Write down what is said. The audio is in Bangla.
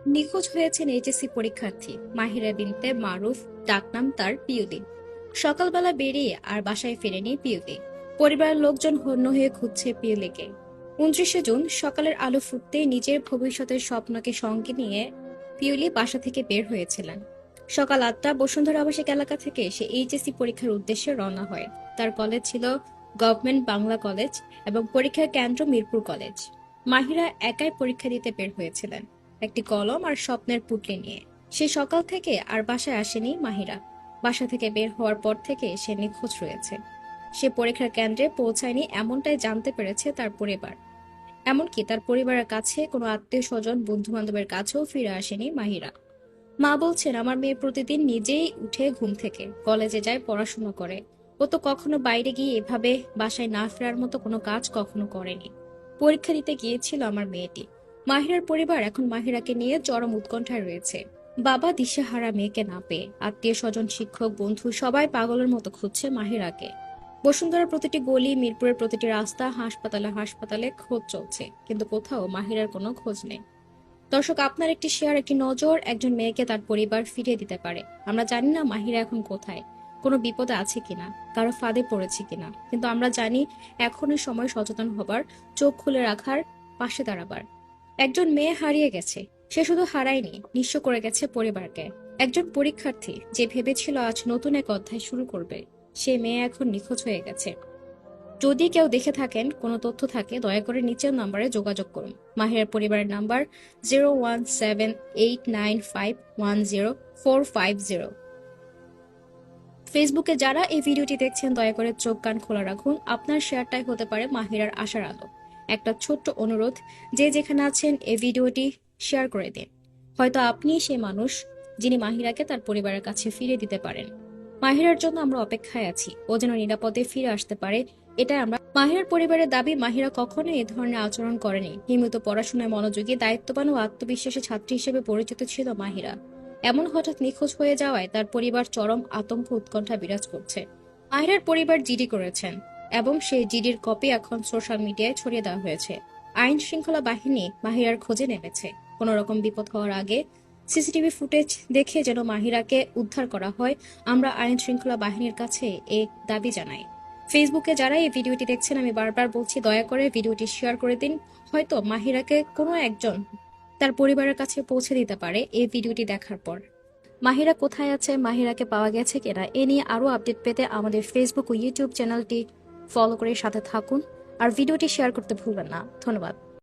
নিখোঁজ হয়েছেন এইচএসসি পরীক্ষার্থী মাহিরা বিনতে মারুফ, ডাকনাম তার পিউলি। সকালবেলা বেরিয়ে আর বাসায় ফেরেনি পিউলি। পরিবারের লোকজন হন্য হয়ে খুঁজছে পিউলিকে। 29শে জুন সকালের আলো ফুটতেই নিজের ভবিষ্যতের স্বপ্নকে সঙ্গে নিয়ে পিউলি বাসা থেকে বের হয়েছিলেন। সকাল 8টা বসুন্ধরা আবাসিক এলাকা থেকে সে এইচএসসি পরীক্ষার উদ্দেশ্যে রওনা হয়। তার কলেজ ছিল গভর্নমেন্ট বাংলা কলেজ এবং পরীক্ষার কেন্দ্র মিরপুর কলেজ। মাহিরা একাই পরীক্ষা দিতে বের হয়েছিলেন, একটি কলম আর স্বপ্নের পুটলি নিয়ে। সে সকাল থেকে আর বাসায় আসেনি মাহিরা। বাসা থেকে বের হওয়ার পর থেকে সে নিখোঁজ রয়েছে। সে পরীক্ষার কেন্দ্রে পৌঁছায়নি এমনটাই জানতে পেরেছে তার পরিবার। এমনকি তার পরিবারের কাছে কোনো আত্মীয় স্বজন বন্ধু বান্ধবের কাছেও ফিরে আসেনি মাহিরা। মা বলছেন, আমার মেয়ে প্রতিদিন নিজেই উঠে ঘুম থেকে কলেজে যায়, পড়াশোনা করে। ও তো কখনো বাইরে গিয়ে এভাবে বাসায় না ফেরার মতো কোনো কাজ কখনো করেনি। পরীক্ষা দিতে গিয়েছিল আমার মেয়েটি। মাহিরার পরিবার এখন মাহিরাকে নিয়ে চরম উৎকণ্ঠায় রয়েছে। বাবা দিশেহারা মেয়েকে না পেয়ে আত্মীয় স্বজন, শিক্ষক, বন্ধু সবাই পাগলের মতো খুঁজছে মাহিরাকে। বসুন্ধরার প্রতিটি গলি, মিরপুরের প্রতিটি রাস্তা, হাসপাতালে হাসপাতালে খোঁজ চলছে, কিন্তু কোথাও মাহিরার কোনো খোঁজ নেই। দর্শক, আপনার একটি শেয়ার, একটি নজর একজন মেয়েকে তার পরিবার ফিরিয়ে দিতে পারে। আমরা জানি না মাহিরা এখন কোথায়, কোনো বিপদে আছে কিনা, কারো ফাঁদে পড়েছে কিনা, কিন্তু আমরা জানি এখনই সময় সচেতন হবার, চোখ খুলে রাখার, পাশে দাঁড়াবার। একজন মেয়ে হারিয়ে গেছে, সে শুধু হারায়নি, নিঃস্ব করে গেছে পরিবারকে। একজন পরীক্ষার্থী যে ভেবেছিল আজ নতুন এক অধ্যায় শুরু করবে, সে মেয়ে এখন নিখোঁজ হয়ে গেছে। যদি কেউ দেখে থাকেন, কোনো তথ্য থাকে, দয়া করে নিচের নম্বরে যোগাযোগ করুন। মাহিরার পরিবারের নাম্বার 01789510450। ফেসবুকে যারা এই ভিডিওটি দেখছেন, দয়া করে চোখ কান খোলা রাখুন। আপনার শেয়ারটাই হতে পারে মাহিরার আশার আলো। একটা ছোট্ট অনুরোধ, যে যেখানে আছেন এই ভিডিওটি শেয়ার করে দিন। হয়তো আপনিই সেই মানুষ যিনি মাহিরাকে তার পরিবারের কাছে ফিরিয়ে দিতে পারেন। মাহিরার জন্য আমরা অপেক্ষায় আছি, ও যেন নিরাপদে ফিরে আসতে পারে, এটাই আমরা। মাহিরার পরিবারের দাবি, মাহিরা কখনো এই ধরনের আচরণ করেনি। নিয়মিত পড়াশোনায় মনোযোগী, দায়িত্ববান ও আত্মবিশ্বাসী ছাত্রী হিসেবে পরিচিত ছিল মাহিরা। এমন হঠাৎ নিখোঁজ হয়ে যাওয়ায় তার পরিবার চরম আতঙ্ক, উৎকণ্ঠা বিরাজ করছে। মাহিরার পরিবার জিডি করেছেন এবং সেই জিডির কপি এখন সোশ্যাল মিডিয়ায় ছড়িয়ে দেওয়া হয়েছে। আইন শৃঙ্খলা বাহিনী মাহিরার খোঁজে নেমেছে। কোন রকম বিপদ হওয়ার আগে সিসিটিভি ফুটেজ দেখে যেন মাহিরাকে উদ্ধার করা হয়, আমরা আইন শৃঙ্খলা বাহিনীর কাছে এই দাবি জানাই। ফেসবুকে যারা এই ভিডিওটি দেখছেন, আমি বারবার বলছি, দয়া করে ভিডিওটি শেয়ার করে দিন। হয়তো মাহিরাকে কোনো একজন তার পরিবারের কাছে পৌঁছে দিতে পারে এই ভিডিওটি দেখার পর। মাহিরা কোথায় আছে, মাহিরাকে পাওয়া গেছে কিনা, এ নিয়ে আরো আপডেট পেতে আমাদের ফেসবুক ও ইউটিউব চ্যানেলটি ফলো করে সাথে থাকুন। আর ভিডিওটি শেয়ার করতে ভুলবেন না। ধন্যবাদ।